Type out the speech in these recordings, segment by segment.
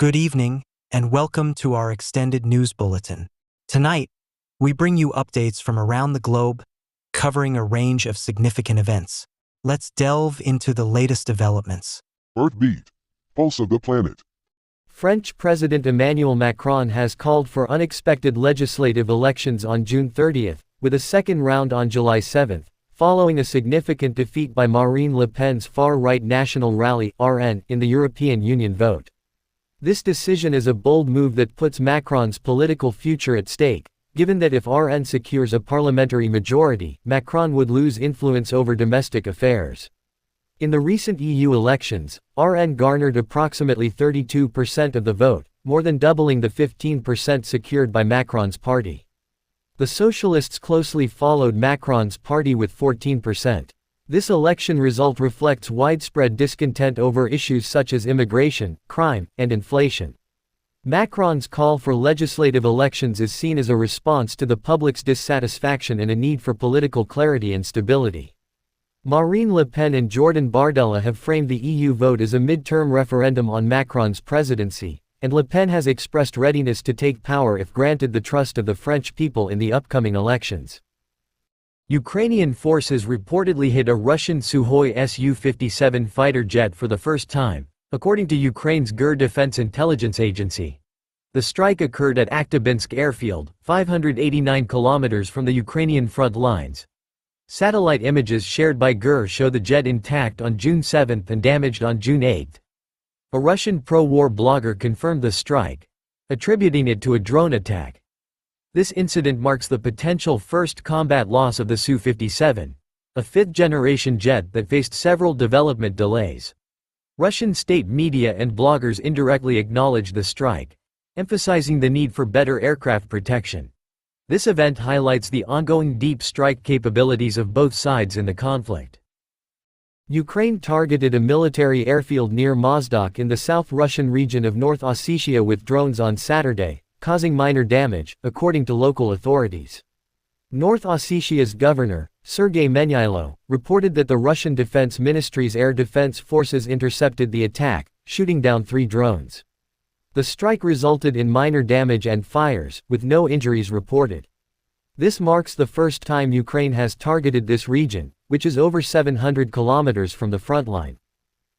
Good evening, and welcome to our extended news bulletin. Tonight, we bring you updates from around the globe, covering a range of significant events. Let's delve into the latest developments. Earthbeat, pulse of the planet. French President Emmanuel Macron has called for unexpected legislative elections on June 30, with a second round on July 7, following a significant defeat by Marine Le Pen's far-right National Rally (RN) in the European Union vote. This decision is a bold move that puts Macron's political future at stake, given that if RN secures a parliamentary majority, Macron would lose influence over domestic affairs. In the recent EU elections, RN garnered approximately 32% of the vote, more than doubling the 15% secured by Macron's party. The Socialists closely followed Macron's party with 14%. This election result reflects widespread discontent over issues such as immigration, crime, and inflation. Macron's call for legislative elections is seen as a response to the public's dissatisfaction and a need for political clarity and stability. Marine Le Pen and Jordan Bardella have framed the EU vote as a mid-term referendum on Macron's presidency, and Le Pen has expressed readiness to take power if granted the trust of the French people in the upcoming elections. Ukrainian forces reportedly hit a Russian Sukhoi Su-57 fighter jet for the first time, according to Ukraine's GUR Defense Intelligence Agency. The strike occurred at Aktybinsk airfield, 589 kilometers from the Ukrainian front lines. Satellite images shared by GUR show the jet intact on June 7 and damaged on June 8. A Russian pro-war blogger confirmed the strike, attributing it to a drone attack. This incident marks the potential first combat loss of the Su-57, a fifth-generation jet that faced several development delays. Russian state media and bloggers indirectly acknowledged the strike, emphasizing the need for better aircraft protection. This event highlights the ongoing deep strike capabilities of both sides in the conflict. Ukraine targeted a military airfield near Mozdok in the South Russian region of North Ossetia with drones on Saturday, causing minor damage, according to local authorities. North Ossetia's governor, Sergei Menyailo, reported that the Russian Defense Ministry's air defense forces intercepted the attack, shooting down 3 drones. The strike resulted in minor damage and fires, with no injuries reported. This marks the first time Ukraine has targeted this region, which is over 700 kilometers from the front line.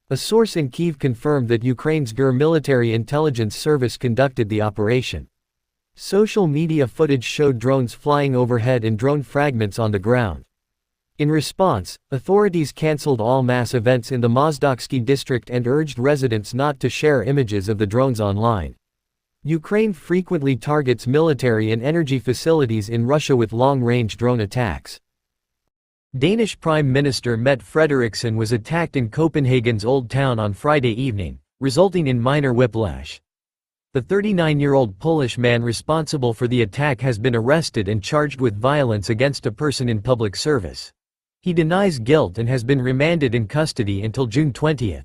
A source in Kyiv confirmed that Ukraine's GUR military intelligence service conducted the operation. Social media footage showed drones flying overhead and drone fragments on the ground. In response, authorities cancelled all mass events in the Mozdoksky district and urged residents not to share images of the drones online. Ukraine frequently targets military and energy facilities in Russia with long-range drone attacks. Danish Prime Minister Mette Frederiksen was attacked in Copenhagen's Old Town on Friday evening, resulting in minor whiplash. The 39-year-old Polish man responsible for the attack has been arrested and charged with violence against a person in public service. He denies guilt and has been remanded in custody until June 20.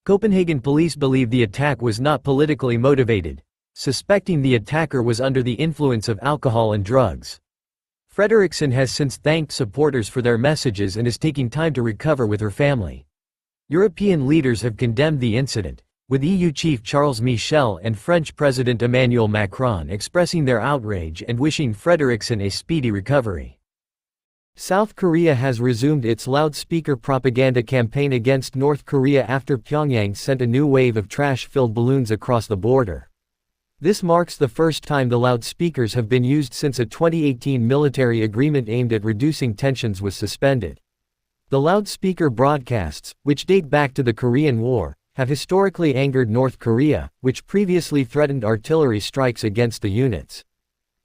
Copenhagen police believe the attack was not politically motivated, suspecting the attacker was under the influence of alcohol and drugs. Frederiksen has since thanked supporters for their messages and is taking time to recover with her family. European leaders have condemned the incident, with EU Chief Charles Michel and French President Emmanuel Macron expressing their outrage and wishing Frederiksen a speedy recovery. South Korea has resumed its loudspeaker propaganda campaign against North Korea after Pyongyang sent a new wave of trash-filled balloons across the border. This marks the first time the loudspeakers have been used since a 2018 military agreement aimed at reducing tensions was suspended. The loudspeaker broadcasts, which date back to the Korean War, have historically angered North Korea, which previously threatened artillery strikes against the units.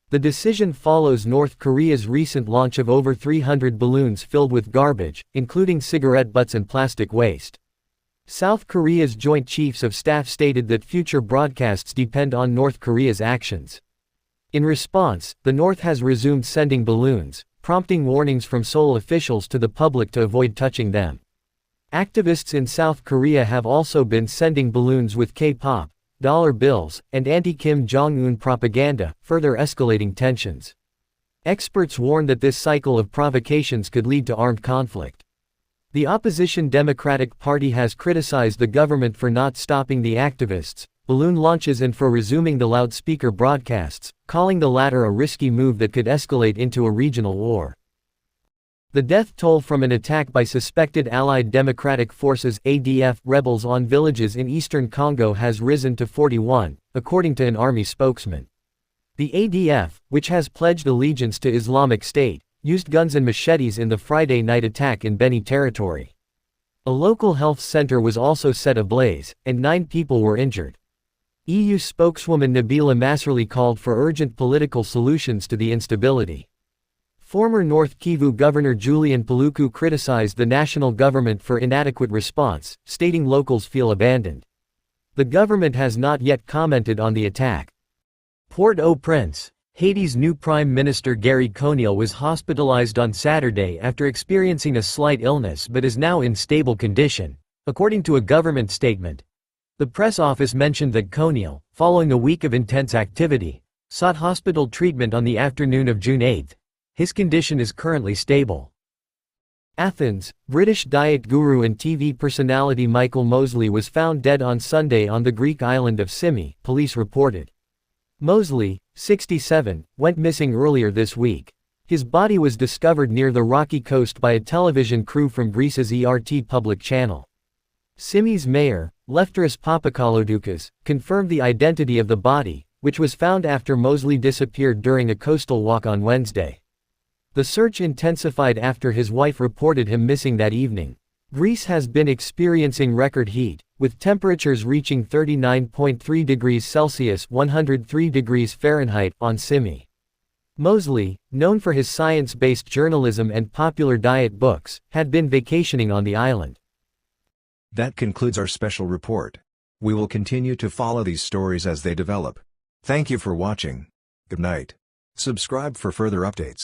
The decision follows North Korea's recent launch of over 300 balloons filled with garbage, including cigarette butts and plastic waste. South Korea's Joint Chiefs of Staff stated that future broadcasts depend on North Korea's actions. In response, the North has resumed sending balloons, prompting warnings from Seoul officials to the public to avoid touching them. Activists in South Korea have also been sending balloons with K-pop, dollar bills, and anti-Kim Jong-un propaganda, further escalating tensions. Experts warn that this cycle of provocations could lead to armed conflict. The opposition Democratic Party has criticized the government for not stopping the activists, balloon launches and for resuming the loudspeaker broadcasts, calling the latter a risky move that could escalate into a regional war. The death toll from an attack by suspected Allied Democratic Forces (ADF) rebels on villages in eastern Congo has risen to 41, according to an army spokesman. The ADF, which has pledged allegiance to Islamic State, used guns and machetes in the Friday night attack in Beni territory. A local health center was also set ablaze, and 9 people were injured. EU spokeswoman Nabila Masrali called for urgent political solutions to the instability. Former North Kivu Governor Julian Paluku criticized the national government for inadequate response, stating locals feel abandoned. The government has not yet commented on the attack. Port-au-Prince, Haiti's new Prime Minister Gary Conille was hospitalized on Saturday after experiencing a slight illness but is now in stable condition, according to a government statement. The press office mentioned that Conille, following a week of intense activity, sought hospital treatment on the afternoon of June 8. His condition is currently stable. Athens, British diet guru and TV personality Michael Mosley was found dead on Sunday on the Greek island of Symi, police reported. Mosley, 67, went missing earlier this week. His body was discovered near the rocky coast by a television crew from Greece's ERT public channel. Symi's mayor, Lefteris Papakalodoukas, confirmed the identity of the body, which was found after Mosley disappeared during a coastal walk on Wednesday. The search intensified after his wife reported him missing that evening. Greece has been experiencing record heat, with temperatures reaching 39.3 degrees Celsius (103 degrees Fahrenheit) on Symi. Mosley, known for his science-based journalism and popular diet books, had been vacationing on the island. That concludes our special report. We will continue to follow these stories as they develop. Thank you for watching. Good night. Subscribe for further updates.